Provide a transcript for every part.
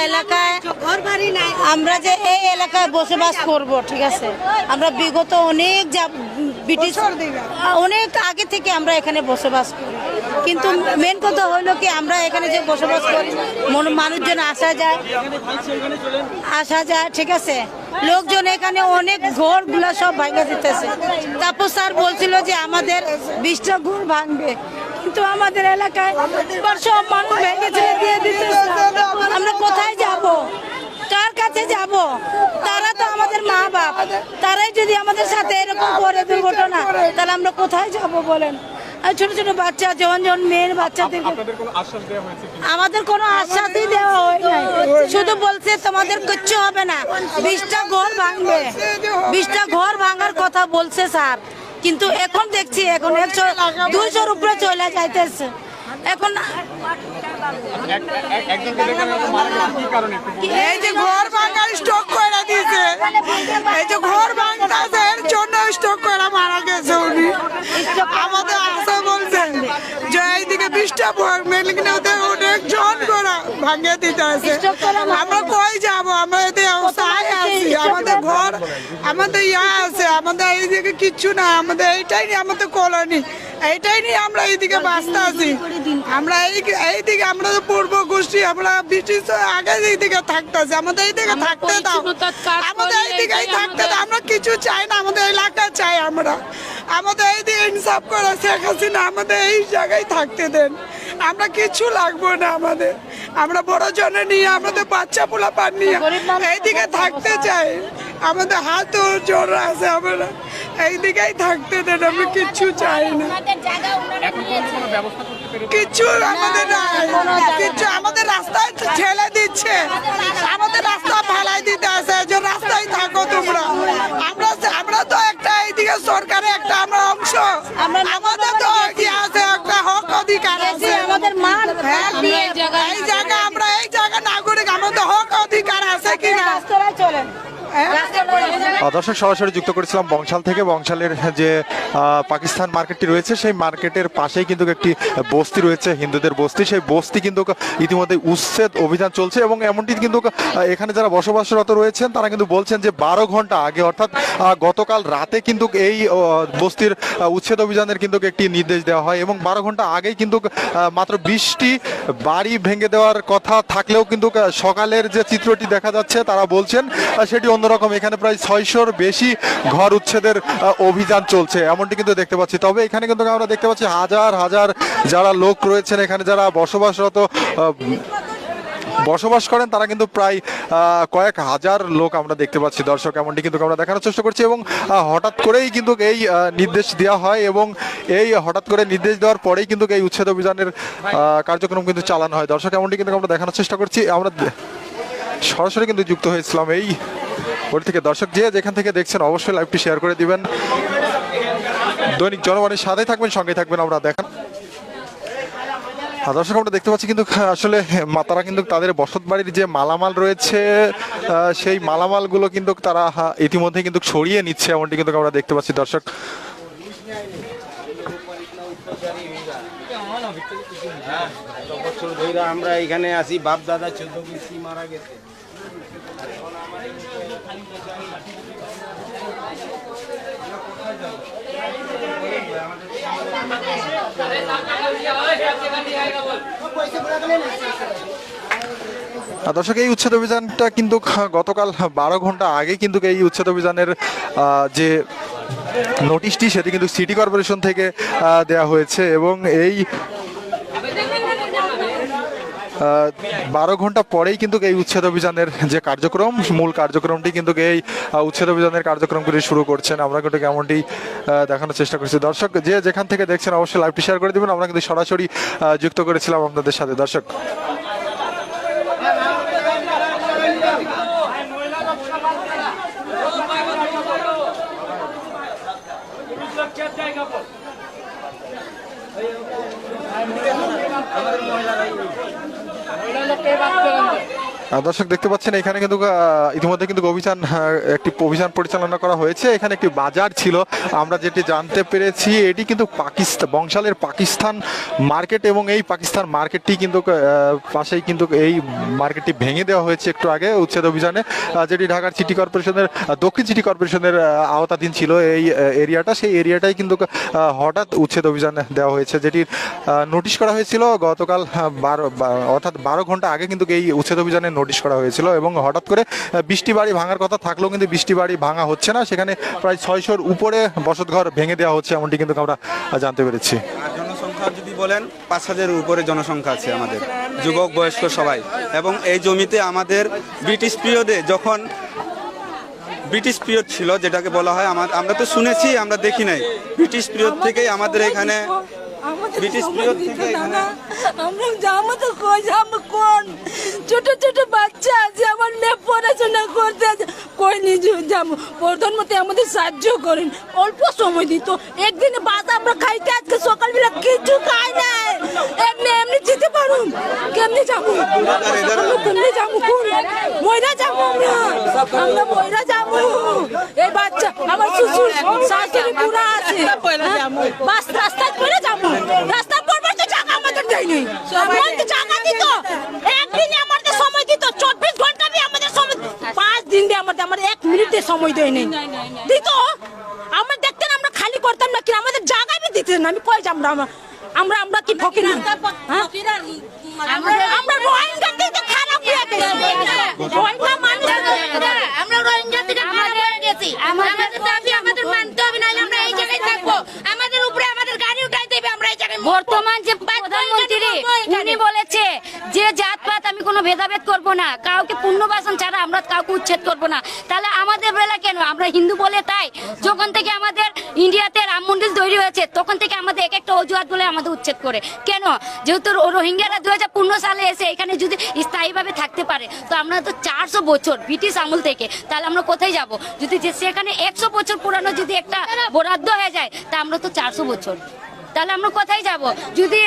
এলাকায় আমরা যে এই এলাকায় বসবাস করব, ঠিক আছে, আমরা বিগত অনেক ব্রিটিশ অনেক আগে থেকে আমরা এখানে বসবাস করি, কিন্তু মেন কথা হলো কি আমরা এখানে যে বসবাস করি মানুষজন আসা যায়, ঠিক আছে, লোকজন এখানে অনেক ঘরগুলা সব ভাঙে দিতেছে। তারপর স্যার বলছিল যে আমাদের 20টা ঘর ভাঙবে, কিন্তু আমাদের এলাকায় সব মানুষ ভেঙে ছেড়ে দিয়ে দিতেছে। আমরা কোথায় যাব, কার কাছে যাব? তারা তো আমাদের মা বাপ, তারাই যদি আমাদের সাথে এরকম করে দুর্ঘটনা, তাহলে আমরা কোথায় যাব বলেন? আর ছোট ছোট বাচ্চা, যেমন মেয়ের বাচ্চাদের আমাদের কোনো আশ্বাসই দেওয়া হয় নাই, শুধু বলছে তোমাদের কিচ্ছু হবে না, 20টা ঘর ভাঙবে, 20টা ঘর ভাঙার কথা বলছে স্যার, কিন্তু এখন দেখছি এখন 100-200-র উপরে চলে যাইতেছে। এখন এই যে ঘর ভাঙার স্টক করে দিয়েছে, এই যে ঘর ভাঙতেছে এর জন্য স্টক করে মারা গেছে উনি। আমাদের আশা বলছেন যে এইদিকে 20টা অনেক জন করে ভাঙিয়ে দিতে আছে, আমরা কই যাবো? আমরা এতে অবস্থায় আছি, আমাদের ঘর আমাদের আছে, আমাদের এইদিকে কিচ্ছু না, আমাদের এইটাই নিয়ে আমাদের কলোনি, এইটাই নিয়ে আমরা এইদিকে বাঁচতে আছি। আমরা এইদিকে আমরা পূর্ব গোষ্ঠী, আমরা ব্রিটিশ আগে এইদিকে থাকতেছি, আমাদের এইদিকে থাকতে দাও, আমাদের এইদিকেই থাকতে দাও, আমরা কিছু চাই না, আমাদের এলাকা চাই, আমরা আমাদের এইদিকে ইনসাফ করে শেখ হাসিনা আমাদের এই জায়গায় থাকতে দেন, আমরা কিছু লাগবো না আমাদের, আমরা বড় জনে নিয়ে আমাদের বাচ্চা পোলা পান নিয়ে এইদিকে থাকতে চাই, আমাদের হাত জোর আছে, আমরা এইদিকেই থাকতে দেন, আমরা কিচ্ছু চাই না, কিচ্ছু আমাদের কিচ্ছু, আমাদের রাস্তায় ঠেলে দিচ্ছে, আমাদের রাস্তা ফালাই দিতে আছে যে রাস্তায় থাকো তোমরা, আমরা তো একটা এইদিকে সরকারের একটা আমরা অংশ, আমাদের তো কি আছে একটা হক অধিকার আছে, আমাদের মান, এই জায়গা আমরা এই জায়গা নাগরিক, আমাদের হক অধিকার আছে কিনা চলেন। দর্শক সরাসরি যুক্ত করেছিলাম বংশাল থেকে। বংশালের যে পাকিস্তান মার্কেটটি রয়েছে সেই মার্কেটের পাশেই কিন্তু একটি বস্তি রয়েছে, হিন্দুদের বস্তি, সেই বস্তি কিন্তু ইতিমধ্যে উচ্ছেদ অভিযান চলছে এবং এমনটি কিন্তু এখানে যারা বসবাসরত রয়েছেন তারা কিন্তু বলছেন যে 12 ঘন্টা আগে অর্থাৎ গতকাল রাতে কিন্তু এই বস্তির উচ্ছেদ অভিযানের কিন্তু একটি নির্দেশ দেওয়া হয় এবং 12 ঘন্টা আগেই কিন্তু মাত্র 20টি বাড়ি ভেঙে দেওয়ার কথা থাকলেও কিন্তু সকালের যে চিত্রটি দেখা যাচ্ছে তারা বলছেন সেটি অন্যরকম। এখানে প্রায় 600-র বেশি ঘর উচ্ছেদের অভিযান চলছে এমনটি কিন্তু দেখতে পাচ্ছি। তবে এখানে কিন্তু আমরা দেখতে পাচ্ছি হাজার হাজার যারা লোক রয়েছেন এখানে যারা বসবাস করেন তারা কিন্তু প্রায় কয়েক হাজার লোক আমরা দেখতে পাচ্ছি। দর্শক এমনটি কিন্তু আমরা দেখানোর চেষ্টা করছি এবং হঠাৎ করেই কিন্তু এই নির্দেশ দেওয়া হয় এবং এই হঠাৎ করে নির্দেশ দেওয়ার পরেই কিন্তু এই উচ্ছেদ অভিযানের কার্যক্রম কিন্তু চালানো হয়। দর্শক এমনটি কিন্তু আমরা দেখানোর চেষ্টা করছি। আমরা সরাসরি কিন্তু যুক্ত হয়েছিলাম এই ওর থেকে। দর্শক যে যেখান থেকে দেখছেন অবশ্যই লাইভটি শেয়ার করে দিবেন, দৈনিক জনগণের সাথে থাকবেন, সঙ্গে থাকবেন। আমরা দেখান দর্শক আমরা দেখতে পাচ্ছি কিন্তু আসলে তারা কিন্তু তাদের বসত বাড়ির যে মালামাল রয়েছে সেই মালামালগুলো কিন্তু তারা ইতিমধ্যে কিন্তু সরিয়ে নিচ্ছে এমনটি কিন্তু আমরা দেখতে পাচ্ছি। দর্শক আমরা এখানে আসি, বাপ দাদা 14 কিস্তি মারা গেছে। দর্শক এই উচ্ছেদ অভিযানটা কিন্তু গতকাল 12 ঘন্টা আগে কিন্তু এই উচ্ছেদ অভিযানের যে নোটিশটি সেটি কিন্তু সিটি কর্পোরেশন থেকে দেয়া হয়েছে এবং এই 12 ঘন্টা পরেই কিন্তু এই উচ্ছেদ অভিযানের যে কার্যক্রম, মূল কার্যক্রমটি কিন্তু এই উচ্ছেদ অভিযানের কার্যক্রমগুলি শুরু করছেন। আমরা কিন্তু কেমনটি দেখানোর চেষ্টা করছি। দর্শক যে যেখান থেকে দেখছেন অবশ্যই লাইভটি শেয়ার করে দিবেন। আমরা কিন্তু সরাসরি যুক্ত করেছিলাম আপনাদের সাথে। দর্শক আমাদের মহিলারাই দর্শক দেখতে পাচ্ছেন এখানে কিন্তু ইতিমধ্যে কিন্তু একটি অভিযান পরিচালনা করা হয়েছে। এখানে একটি বাজার ছিল, আমরা যেটি জানতে পেরেছি এটি কিন্তু বংশালের পাকিস্তান মার্কেট, এবং এই পাকিস্তান মার্কেটটি কিন্তু পাশেই কিন্তু এই মার্কেটটি ভেঙে দেওয়া হয়েছে একটু আগে উচ্ছেদ অভিযানে, যেটি ঢাকার সিটি কর্পোরেশনের দক্ষিণ সিটি কর্পোরেশনের আওতাধীন ছিল এই এরিয়াটা। সেই এরিয়াটাই কিন্তু হঠাৎ উচ্ছেদ অভিযান দেওয়া হয়েছে, যেটি নোটিশ করা হয়েছিল গতকাল 12 ঘন্টা আগে কিন্তু এই উচ্ছেদ অভিযানের নোটিশ করা হয়েছিল, এবং হঠাৎ করে 20টি বাড়ি ভাঙার কথা থাকলেও কিন্তু 20টি বাড়ি ভাঙা হচ্ছে না, সেখানে প্রায় 600-র উপরে বসতঘর ভেঙে দেওয়া হচ্ছে, এমনটি কিন্তু আমরা জানতে পেরেছি। আর জনসংখ্যা যদি বলেন 5000-এর উপরে জনসংখ্যা আছে আমাদের, যুবক বয়স্ক সবাই। এবং এই জমিতে আমাদের ব্রিটিশ পিরিয়ডে যখন ব্রিটিশ পিরিয়ড ছিল যেটাকে বলা হয়, আমরা তো শুনেছি, আমরা দেখি নাই। ব্রিটিশ পিরিয়ড থেকেই আমাদের এখানে ব্রিটিশ পিরিয়ড থেকে এখানে আমাদের কোন ছোট ছোট বাচ্চা আছে, আমার মেয়ে পড়াশোনা করতে আছে, কই নিজে যাবো। প্রধানমন্ত্রী আমাদের সাহায্য করেন, অল্প সময় দিত, একদিনে ভাত আমরা খাইতে আজকে সকালবেলা কিছু খাই নাই, এমনি যেতে পারুন, কেমনি যাবো, কেমনি যাবো, ময়রা যাবো, আমরা ময়রা যাবো। এই বাচ্চা আমার শ্বশুর শাশুড়ি পুরা আছে, রাস্তায় পড়ে যাবো, রাস্তা পড়বার তো জায়গা আমাদের দেয়নি, আমাদের জায়গা দিত, একদিনে আমাদের সময় দিত, 24 ঘন্টা আমাদের সময়, 5 দিন দিয়ে আমাদের 1 মিনিটের সময় দেয়নি দিত। আমরা দেখতেন, আমরা খালি করতাম না, কি আমাদের জায়গায় দিতেন না। আমি কই যাব, আমরা কি ফকির না? আমরা রোহিঙ্গা থেকে খারাপ হয়ে গেছি, রোহিঙ্গা মানুষ, আমরা রোহিঙ্গা থেকে খারাপ হয়ে গেছি। আমাদের দাবি আমাদের মানতে হবে, নাহলে আমরা এই জায়গায় থাকবো, আমাদের উপরে আমাদের গাড়ি উঠাই দেবে, আমরা এই জায়গায়। বর্তমান যে প্রধানমন্ত্রী উনি বলেছে যে জাতপাত আমি কোনো ভেদাভেদ করব না, কাউকে পুণ্যবাসন ছাড়া আমরা কাউকে উচ্ছেদ করব না। তাহলে আমাদের বেলা কেন? আমরা হিন্দু বলে তাই যখন থেকে আমাদের ইন্ডিয়াতে রাম মন্দির তৈরি হয়েছে তখন থেকে আমাদের এক একটা অজুহাত বলে আমাদের উচ্ছেদ করে কেন? যেহেতু রোহিঙ্গারা 2015 সালে এসে এখানে যদি স্থায়ীভাবে থাকতে পারে, তো আমরা তো 400 বছর ব্রিটিশ আমল থেকে, তাহলে আমরা কোথায় যাব? যদি সেখানে 100 বছর পুরানো যদি একটা বরাদ্দ হয়ে যায়, তা আমরা তো 400 বছর, তাহলে আমরা কোথায় যাব? যদি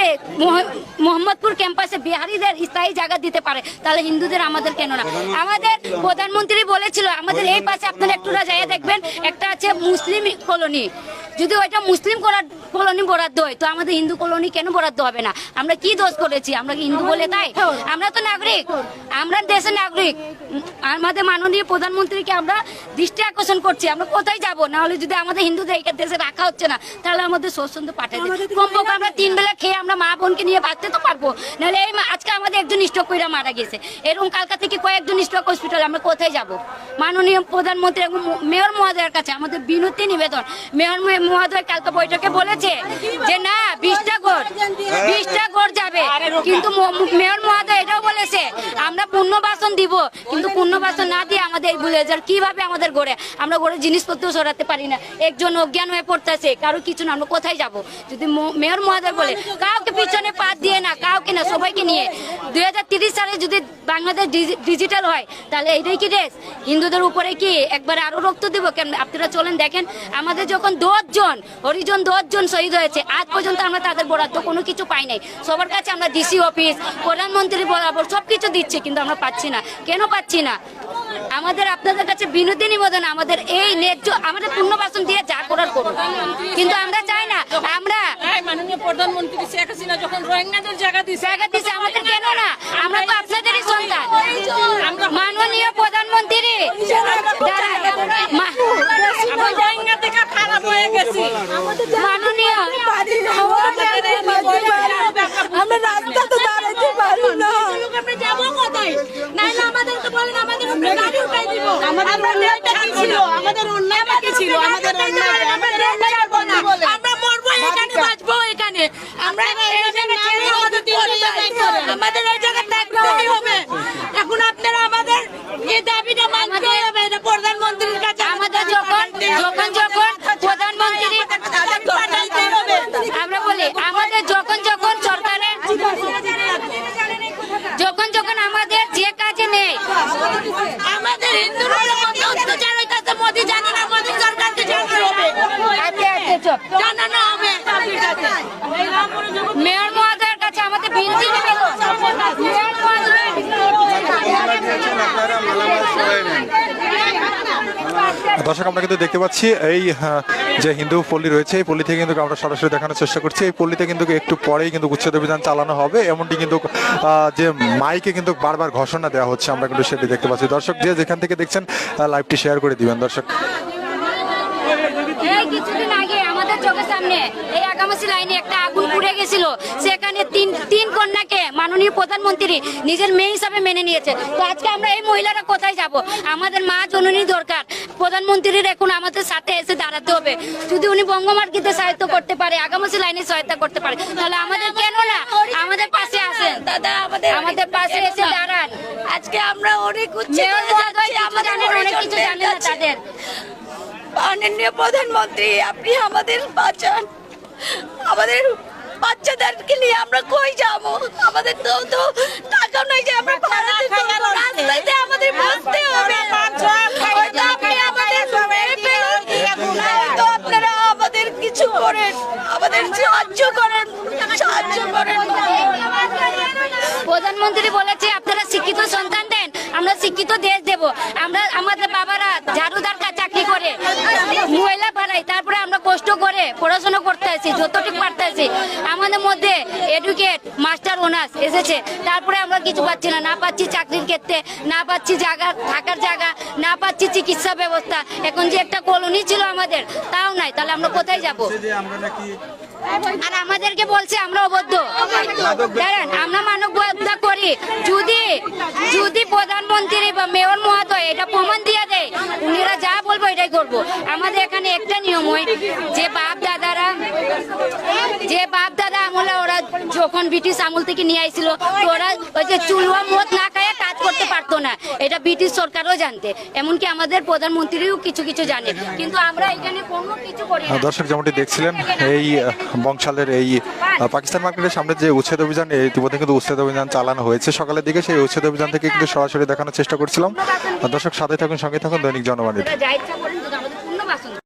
মোহাম্মদপুর ক্যাম্পাসে বিহারিদের স্থায়ী জায়গা দিতে পারে, তাহলে হিন্দুদের আমাদের কেন না? আমাদের প্রধানমন্ত্রী বলেছিল আমাদের এই পাশে আপনারা একটুরা যাইয়া দেখবেন, একটা আছে মুসলিম কলোনি, যদি ওইটা মুসলিম কলোনি বরাদ্দ হয়, তো আমাদের হিন্দু কলোনি কেন বরাদ্দ হবে না? আমরা কি দোষ করেছি? আমরা কি হিন্দু বলে তাই? আমরা তো নাগরিক, আমরা দেশের নাগরিক। আমাদের মাননীয় প্রধানমন্ত্রীকে আমরা দৃষ্টি আকর্ষণ করছি, আমরা কোথায় যাব? না হলে যদি আমাদের হিন্দুদের এই দেশে রাখা হচ্ছে না, তাহলে আমাদের স্বচ্ছন্দ পাঠাই দেয়, কমপক্ষে আমরা 3 বেলা খেয়ে আমরা মা বোনকে নিয়ে বাঁচতে তো পারবো। নাহলে এই আজকে আমাদের একজন স্ট্রোক করে মারা গেছে, এরকম কালকা থেকে কয়েকজন স্ট্রোক হসপিটাল, আমরা কোথায় যাব? মাননীয় প্রধানমন্ত্রী এবং মেয়র মহোদয়ের কাছে আমাদের বিনতি নিবেদন। মেয়র মহোদয় কালকে বৈঠকে বলেছে যে না 20টা গড় যাবে, কিন্তু মেয়র মহোদয় এটাও বলেছে আমরা পুনর্বাসন দিব, কিন্তু পুনর্বাসন না দিয়ে আমাদের এই বুলেজার কিভাবে আমাদের গড়ে, আমরা গড়ে জিনিসপত্র সরাতে পারি না, একজন অজ্ঞান হয়ে পড়তেছে, কারো কিছু না, আমরা কোথায় যাব? যদি মেয়র মহোদয় বলে কাউকে পিছনে পাত দিয়ে না, কাউকে না, সবাইকে নিয়ে 2030 সালে যদি বাংলাদেশ ডিজিটাল হয়, তাহলে এইটাই কি দেশ? হিন্দুদের উপরে কি একবার আরো রক্ত দিব? কেন? আপনারা চলেন দেখেন, আমাদের যখন 10 জন হরিজন 10 জন শহীদ হয়েছে, আজ পর্যন্ত আমরা তাদের বরাদ্দ কোনো কিছু পাই নাই। সবার কাছে আমরা ডিসি অফিস, প্রধানমন্ত্রী বরাবর সবকিছু দিচ্ছি, কিন্তু আমরা পাচ্ছি না। কেন পাচ্ছি না? আমাদের আপনাদের কাছে বিনোদন নিবেদন, আমাদের এই ন্যায্য আমাদের পুনর্বাসন দিয়ে যা করার করুন, কিন্তু আমরা চাই না। আমরা মাননীয় প্রধানমন্ত্রী শেখ হাসিনা যখন রোহিঙ্গাদের জায়গা দিছে, আমাদের কেন না? আমরা তো আপনাদেরই সন্তান। মাননীয় প্রধানমন্ত্রী রোহিঙ্গা থেকে খারাপ হয়ে গেছি, মাননীয় আমরা রাস্তা তো দাঁড়াতে পারি না, আমরা যাবো কোথায়? নাইলে আমাদের তো বলেন আমাদের উপরে গাড়ি উঠাই দিব। আমাদের অন্যায়টা কি ছিল? আমাদের অন্যায়টা কি ছিল? আমাদের অন্যায় আমরা মরবো এখানে, বাঁচবো এখানে, আমরা এই জায়গায় আমাদের এই জায়গায় থাকতেই হবে। এখন আপনি দর্শক আমরা কিন্তু দেখতে পাচ্ছি এই যে হিন্দু পল্লী রয়েছে এই পল্লী থেকে কিন্তু আমরা সরাসরি দেখানোর চেষ্টা করছি। এই পল্লীতে কিন্তু একটু পরেই কিন্তু উচ্ছেদ অভিযান চালানো হবে, এমনটি কিন্তু যে মাইকে কিন্তু বারবার ঘোষণা দেওয়া হচ্ছে, আমরা কিন্তু সেটি দেখতে পাচ্ছি। দর্শক যে যেখান থেকে দেখছেন লাইভটি শেয়ার করে দিবেন দর্শক। এই কিছুদিন আগে আমাদের চোখের সামনে এই আগামাসি লাইনে একটা আগুন পুড়ে গেছিল, সেখানে তিন কন্যাকে মাননীয় প্রধানমন্ত্রী নিজের মেয়ে হিসাবে মেনে নিয়েছে। তো আজকে আমরা এই মহিলারা কোথায় যাব? আমাদের মা জননী দরকার, প্রধানমন্ত্রীর এখন আমাদের সাথে এসে দাঁড়াতে হবে। যদি উনি বঙ্গমার্গিতে সাহায্য করতে পারে, আগামাসি লাইনে সহায়তা করতে পারে, তাহলে আমাদের কেন না আমাদের পাশে আসেন দাদা, আমাদের পাশে এসে দাঁড়ান। আজকে আমরা অনেক আমাদের অনেক কিছু জানে না তাদের। মাননীয় প্রধানমন্ত্রী, আপনি আমাদের বাঁচান। আমাদের বাচ্চাদেরকে নিয়ে আমরা কই যাব? আমাদের তো টাকা নয় যে আমরা ভাড়া দিতে পারবো। রাস্তাতে আমাদের বসতে হবে। হয়তো আপনি আমাদের মেরে ফেলুন, হয়তো আপনারা আমাদের কিছু করেন, আমাদের সাহায্য করেন। প্রধানমন্ত্রী বলেছে আপনারা শিক্ষিত সন্তান দেন, আমরা শিক্ষিত দেশ দেব। আমরা আমাদের বাবারা ঝাড়ুদার চাকরি করে মহিলা বাড়াই, তারপরে আমরা কষ্ট করে পড়াশোনা করতে আছি, যতটুকু পারতে আছি। আমাদের মধ্যে এডুকেট মাস্টার অনার্স এসেছে, তারপরে আমরা কিছু পাচ্ছি না, না পাচ্ছি চাকরির ক্ষেত্রে, না পাচ্ছি জায়গা থাকার জায়গা, না পাচ্ছি চিকিৎসা ব্যবস্থা। এখন যে একটা কলোনি ছিল আমাদের, তাও নাই, তাহলে আমরা কোথায় যাব? আর আমাদেরকে বলছে আমরা অবদ্ধ। জানেন আমরা মানবতা করি, যদি প্রধানমন্ত্রী বা মেয়র মহোদয় এটা প্রমাণ দিয়ে দেয়, উনিরা যা বলবো এটাই করবো। আমাদের এখানে একটা নিয়ম হয় যে বাপ দাদা আমলে ওরা যখন ব্রিটিশ আমল থেকে নিয়ে আইছিল, তো ওরা ওই যে চুলুয়া মদ না খায় কাজ করতে পারতো না, এটা ব্রিটিশ সরকারও জানতে, এমনকি আমাদের প্রধানমন্ত্রীও কিছু জানে, কিন্তু আমরা এখানে কোনো কিছু করি না। দর্শক যেমনটি দেখছিলেন এই বংশালের এই পাকিস্তান মার্কেটের সামনে যে উচ্ছেদ অভিযান, ইতিমধ্যে কিন্তু উচ্ছেদ অভিযান চালানো হয়েছে সকালের দিকে। সেই উচ্ছেদ অভিযান থেকে কিন্তু সরাসরি দেখানোর চেষ্টা করছিলাম। দর্শক সাথে থাকুন, সঙ্গে থাকুন দৈনিক জনবাণী। যা ইচ্ছা করেন, আমাদের পূর্ণ বাসন।